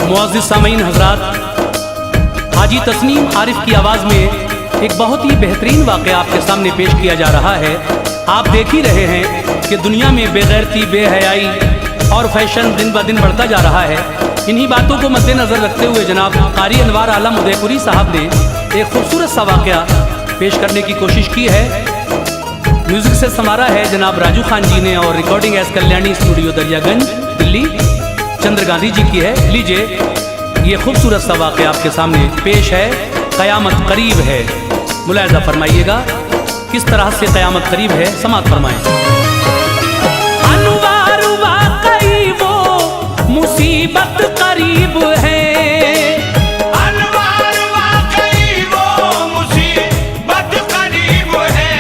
मुअज़्ज़िज़ सामीन हज़रात, हाजी तस्नीम आरिफ की आवाज़ में एक बहुत ही बेहतरीन वाक़या आपके सामने पेश किया जा रहा है। आप देख ही रहे हैं कि दुनिया में बेगैरती, बेहयाई और फैशन दिन ब दिन बढ़ता जा रहा है। इन्हीं बातों को मद्देनज़र रखते हुए जनाब क़ारी अनवार आलम उदयपुरी साहब ने एक खूबसूरत सा वाक़या पेश करने की कोशिश की है। म्यूज़िक से संवारा है जनाब राजू खान जी ने और recording S Kalyani studio Daryaganj Delhi Chandra Gandhi ji की है। लीजिए ये खूबसूरत सा वाक़या आपके सामने पेश है। क़यामत करीब है, मुलाहिज़ा फरमाइएगा किस तरह से क़यामत करीब है, समाअत फरमाएं। अनवार वाक़ई वो मुसीबत करीब है, अनवार वाक़ई वो मुसीबत करीब है।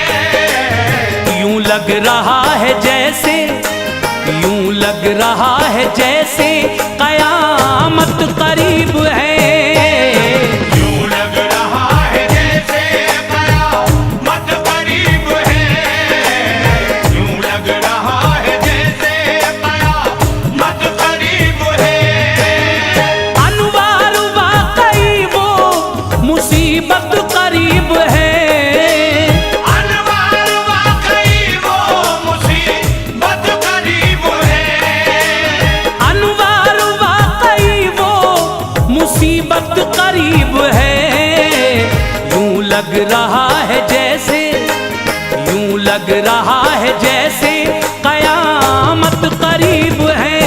यूं लग रहा है जैसे, यूं लग रहा है जैसे क़यामत करीब है। यूं लग रहा है जैसे क़यामत करीब है। यूं लग रहा है जैसे क़यामत करीब है। अनवार वाक़ई वो मुसीबत करीब है, अनवार वाक़ई वो मुसीबत करीब है। अनवार वाक़ई वो मुसीबत करीब है। यूं लग रहा है जैसे, यूं लग रहा है जैसे क़यामत करीब है।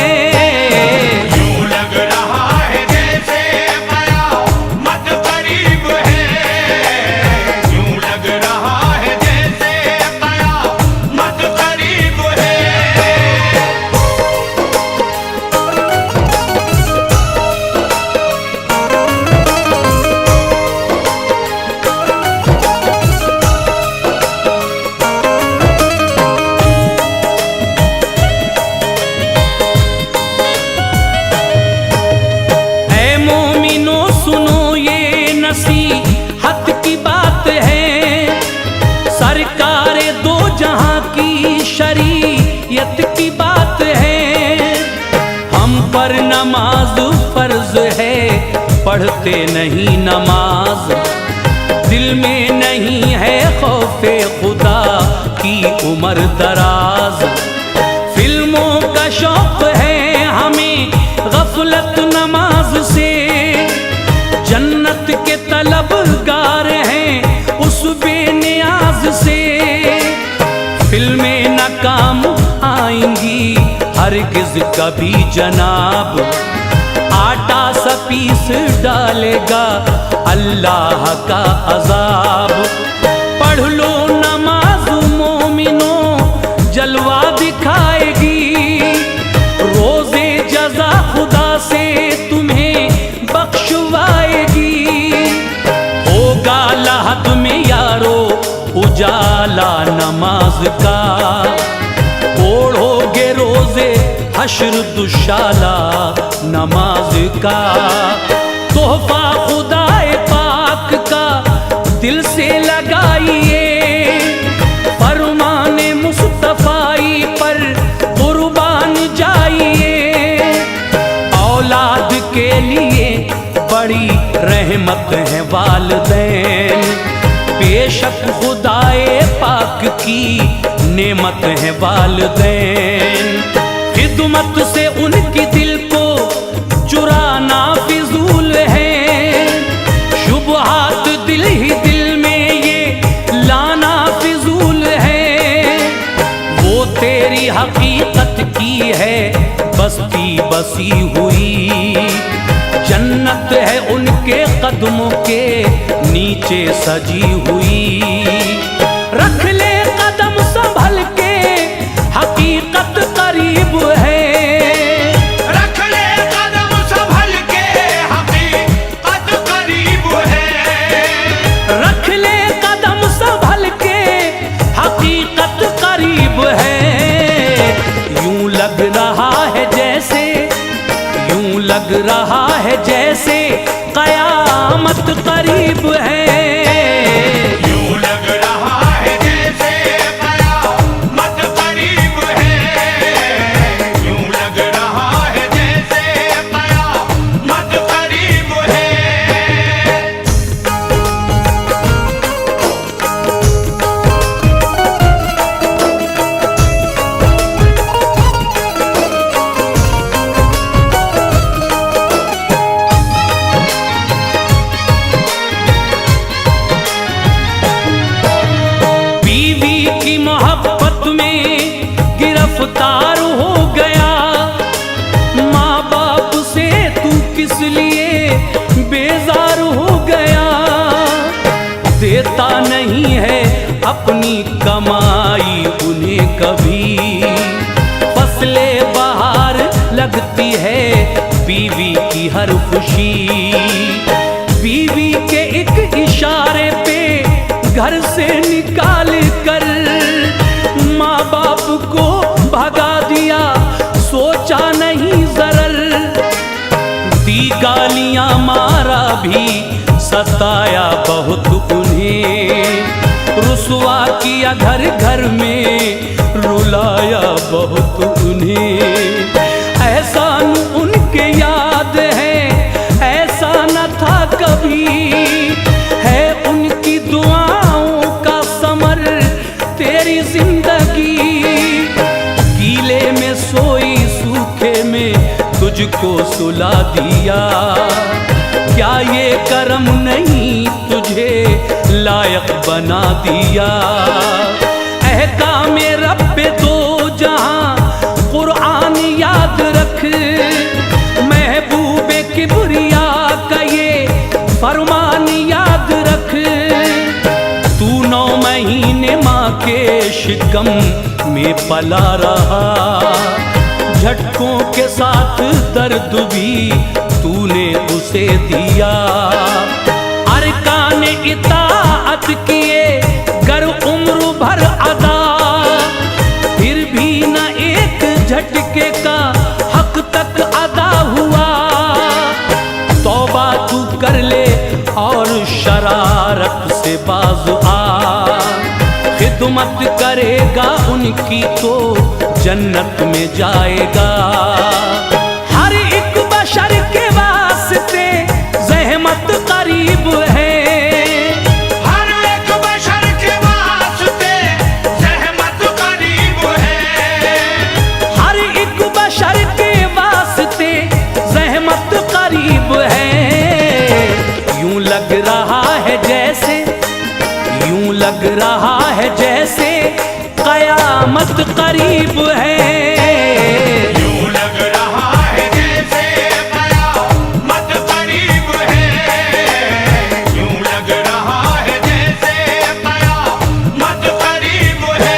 यूं लग रहा है जैसे क़यामत करीब है। यूं लग रहा है जैसे क़यामत करीब है। ऐ मोमिनो सुनो ये नसीहत की बात है, सरकारे दो जहां की शरीयत की बात है। हम पर नमाज फर्ज है, पढ़ते नहीं नमाज, दिल में नहीं है खौफे खुदा की उम्र दराज। फिल्मों का शौक है हमें गफलत नमाज से, जन्नत के तलबगार हैं उस बेनियाज से। फिल्में न काम आएंगी हरगिज कभी जनाब, आटा सा पीस डालेगा अल्लाह का अजाब। पढ़ लो नमाज मोमिनो जलवा दिखाएगी, रोज़े जज़ा खुदा से तुम्हें बख्शवाएगी। होगा lahad में यारो उजाला नमाज का, ओढ़ोगे रोज़े हश्र दुशाला नमाज का। तोहफा खुदाए पाक का दिल से लगाइए, फरमाने मुस्तफ़ाई पर कुर्बान जाइए। औलाद के लिए बड़ी रहमत है वालिदैन, बेशक खुदाए पाक की नेमत है वालिदैन। खिदमत से उनकी दिल को चुराना फिजूल है, शुबहात दिल ही दिल में ये लाना फिजूल है। वो तेरी हकीकत की है बस्ती बसी हुई, जन्नत है उनके कदमों के नीचे सजी हुई। रख ले कदम संभल के हकीकत करीब है, रख ले कदम संभल के हकीकत करीब है। रख ले कदम संभल के हकीकत करीब है। यूं लग रहा है जैसे, यूं लग रहा है जैसे क़यामत करीब है। यूं लग रहा है जैसे क़यामत करीब है। यूं लग रहा है जैसे क़यामत बेजार हो गया। देता नहीं है अपनी कमाई उन्हें कभी, फसलें बाहर लगती है बीवी की हर खुशी। बीवी के एक इशारे पे घर से निकाल कर माँ बाप को भगा दिया, सोचा नहीं जरर। दी गालियां मारा भी, सताया बहुत उन्हें, रुसवा किया घर घर में, रुलाया बहुत उन्हें। एहसान उनके याद है, ऐसा न था कभी, है उनकी दुआओं का समर तेरी जिंदगी। गीले में सोई सूखे में तुझको सुला दिया, क्या ये करम नहीं तुझे लायक बना दिया। अहकाम रब्बे दो जहां कुरान याद रख, महबूबे किबरिया का ये फरमान याद रख। तू 9 महीने माँ के शिकम में पला रहा, झटकों के साथ दर्द भी तूने उसे दिया। अरकान इताअत किए गर उम्र भर अदा, फिर भी न एक झटके का हक तक अदा हुआ। तौबा तू कर ले और शरारत से बाज आ, खिदमत करेगा उनकी तो जन्नत में जाएगा। हर एक बशर के वास्ते ज़हमत करीब है, हर एक बशर के वास्ते ज़हमत करीब है। हर एक बशर के वास्ते ज़हमत करीब है। यूं लग रहा है जैसे, यूं लग रहा है जैसे कयामत करीब है। यूं लग रहा है जैसे कयामत करीब है। यूं लग रहा है जैसे कयामत करीब है।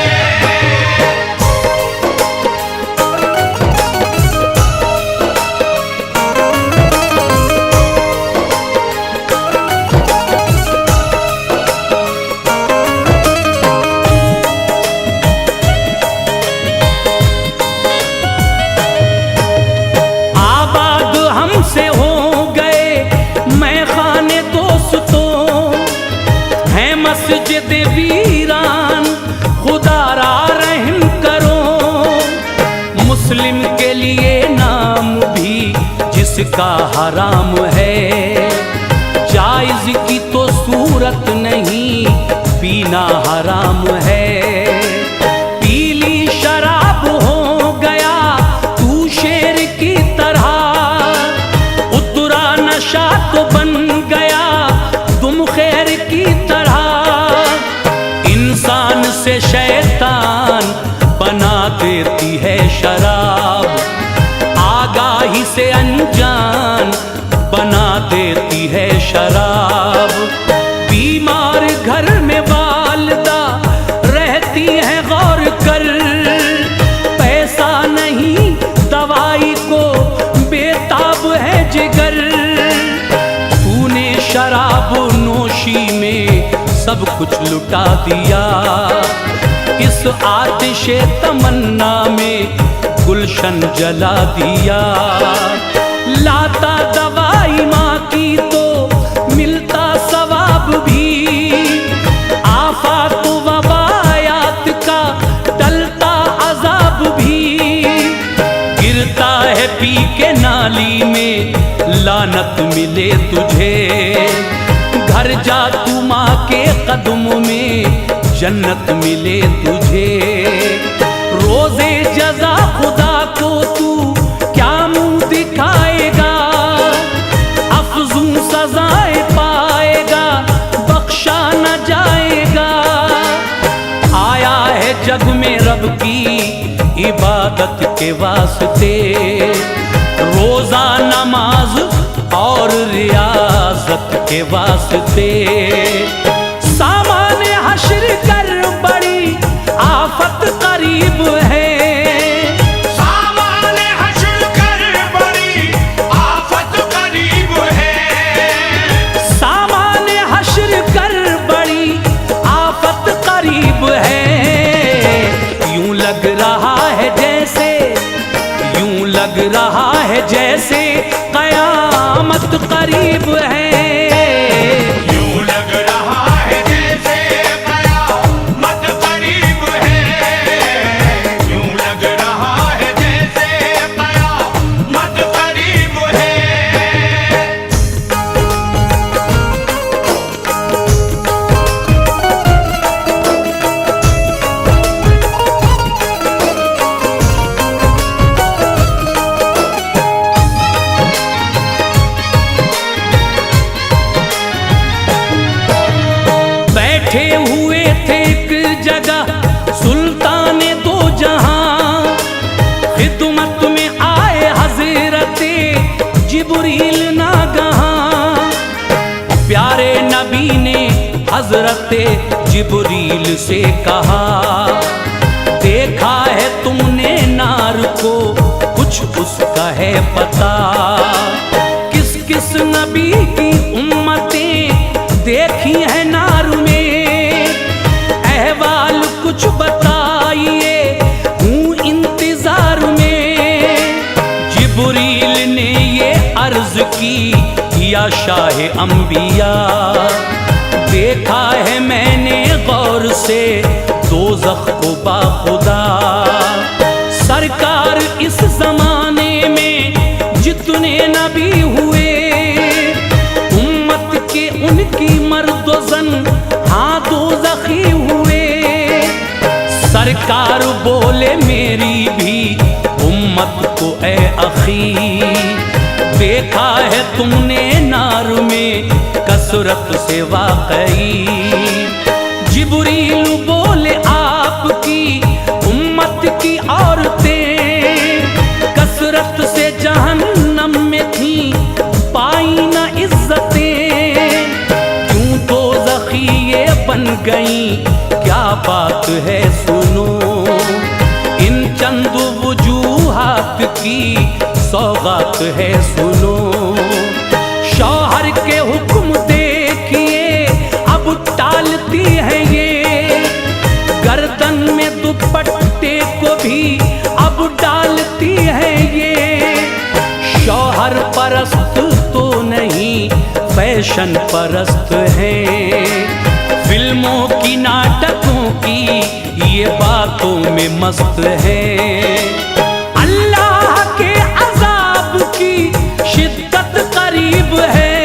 से हो गए मैं खाने दोस्तों, है मस्जिद वीरान, खुदारा रहम करो। मुस्लिम के लिए नाम भी जिसका हराम है, जायज की तो सूरत नहीं, पीना हराम है। पीली शराब हो गया तू शेर की तरह, नशा तो बन गया तुम खैर की तरह। इंसान से शैतान बना देती है शराब, आगाही से अनजान बना देती है शराब। बीमार घर में वालिदा रहती है गौर कर, पैसा नहीं दवाई को बेताब है जिगर। शराब नोशी में सब कुछ लुटा दिया, इस आतिशे तमन्ना में गुलशन जला दिया। लाता दवाई माँ की तो मिलता सवाब भी, आफात वबायात का टलता अजाब भी। गिरता है पी के नाली में लानत मिले तुझे, घर जा तू माँ के कदमों में जन्नत मिले तुझे। रोजे जजा खुदा को तू क्या मुंह दिखाएगा, अफजू सजाएं पाएगा बख्शा न जाएगा। आया है जग में रब की इबादत के वास्ते, रोजा नमाज और रिया के वास्ते। सामान हश्र कर बड़ी आफत करीब है, सामान हश्र कर बड़ी आफत करीब है, सामान हश्र कर बड़ी आफत करीब है। यूं लग रहा है जैसे, यूं लग रहा है जैसे कयामत करीब है। यूं लग रहा है जैसे कयामत करीब है, यूं लग रहा है जैसे कयामत करीब है। बैठे हुए थे एक जगह सुल्तान दो जहां, खिदमत में आए हजरत जिब्रील नागहां। प्यारे नबी ने हजरत जिब्रील से कहा, देखा है तुमने नार को, कुछ उसका है पता? किस किस नबी की उम्मतें देखी है नार में, अहवाल कुछ बताइए, हूँ इंतजार में। जिब्रील ने ये अर्ज की, या शाह अंबिया, देखा है मैंने गौर से दोज़ख को बाखुदा। सरकार इस जमाने में जितने नबी हुए, उम्मत के उनकी मर्दोज़न हाँ दोज़खी हुए। सरकार बोले मेरी भी उम्मत को ए अखी, देखा है तुमने नार में कसरत से वाकई। जिब्रील बोले आपकी उम्मत की औरतें कसरत से जहन्नम में थी, पाई न इज्जतें। क्यों दोज़खी ये बन गई, क्या बात है सुनो, इन चंद वजूहात की सौगात है सुनो। शौहर के हुक्म देखिए अब टालती है ये, गर्दन में दुपट्टे को भी अब डालती है ये। शौहर परस्त तो नहीं, फैशन परस्त है, फिल्मों की नाटकों की ये बातों में मस्त है। अल्लाह के अज़ाब की शिद्दत करीब है,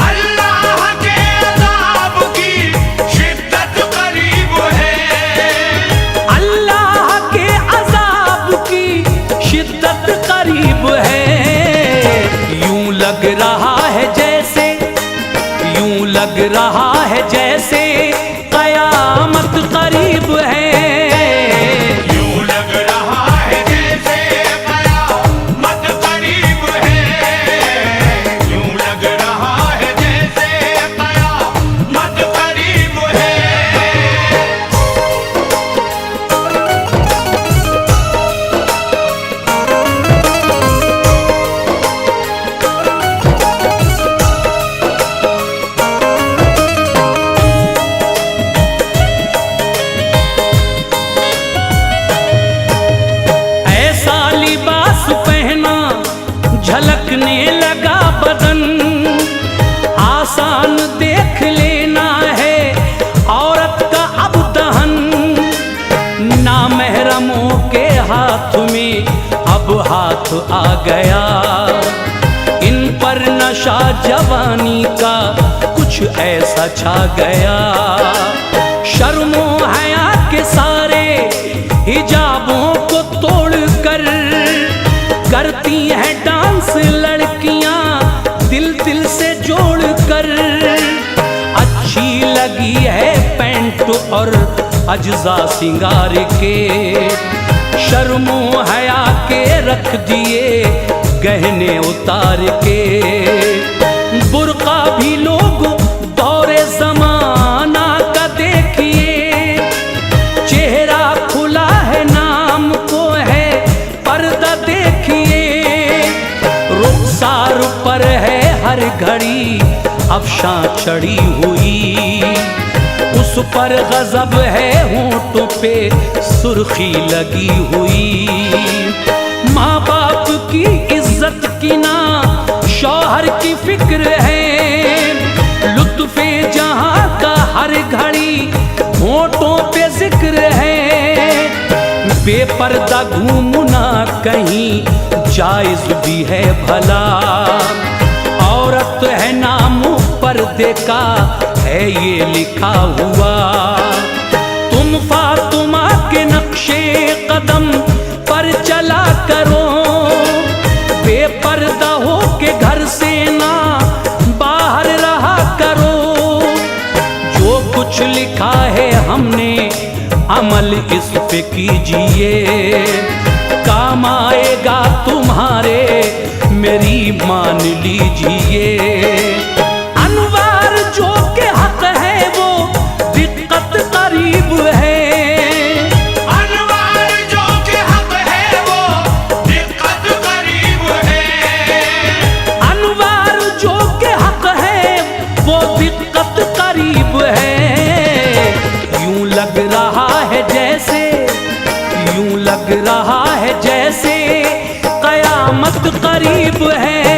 अल्लाह के अज़ाब की शिद्दत करीब है, अल्लाह के अज़ाब की शिद्दत करीब है। यूं लग रहा है जैसे, यूं लग रहा है जैसे कयामत करीब है। यूं लग रहा है जैसे कयामत करीब है, यूं लग रहा है जैसे कयामत करीब है। झलकने लगा बदन, आसान देख लेना है औरत का अब दहन। नामहरमों के हाथ में अब हाथ आ गया, इन पर नशा जवानी का कुछ ऐसा छा गया। शर्मो हया के सारे हिजाबों को तोड़ कर करती हैं डांस लड़कियां दिल दिल से जोड़ कर। अच्छी लगी है पैंट और अज्जा सिंगार के, शर्मो हया के रख दिए गहने उतार के। बुर्का भी लोग दौरे जमाना का देखिए, चेहरा खुला है नाम को है पर्दा देखिए, रुखसार पर है हर घड़ी अफशां चढ़ी हुई, उस पर गजब है होंठों पे सुर्खी लगी हुई। माँ बाप की इज्जत की ना शौहर की फिक्र है, लुत्फे जहां का हर घड़ी होंठों पे जिक्र है, बेपर्दा घूमना कहीं जायज भी है भला, औरत है नाम पर्दे का है ये लिखा हुआ, तुम फातिमा के नक्शे कदम पर चला करो, बेपर्दा हो के घर से ना बाहर रहा करो, जो कुछ लिखा है हमने अमल इस पे कीजिए, काम आएगा तुम्हारे मेरी मान लीजिए। अनवार जो के हक है वो दिक्कत करीब है, अनवार जो के हक है वो दिक्कत करीब है, अनवार जो के हक है वो दिक्कत करीब है, यूं लग रहा है जैसे, यूं लग रहा है जैसे कयामत करीब है।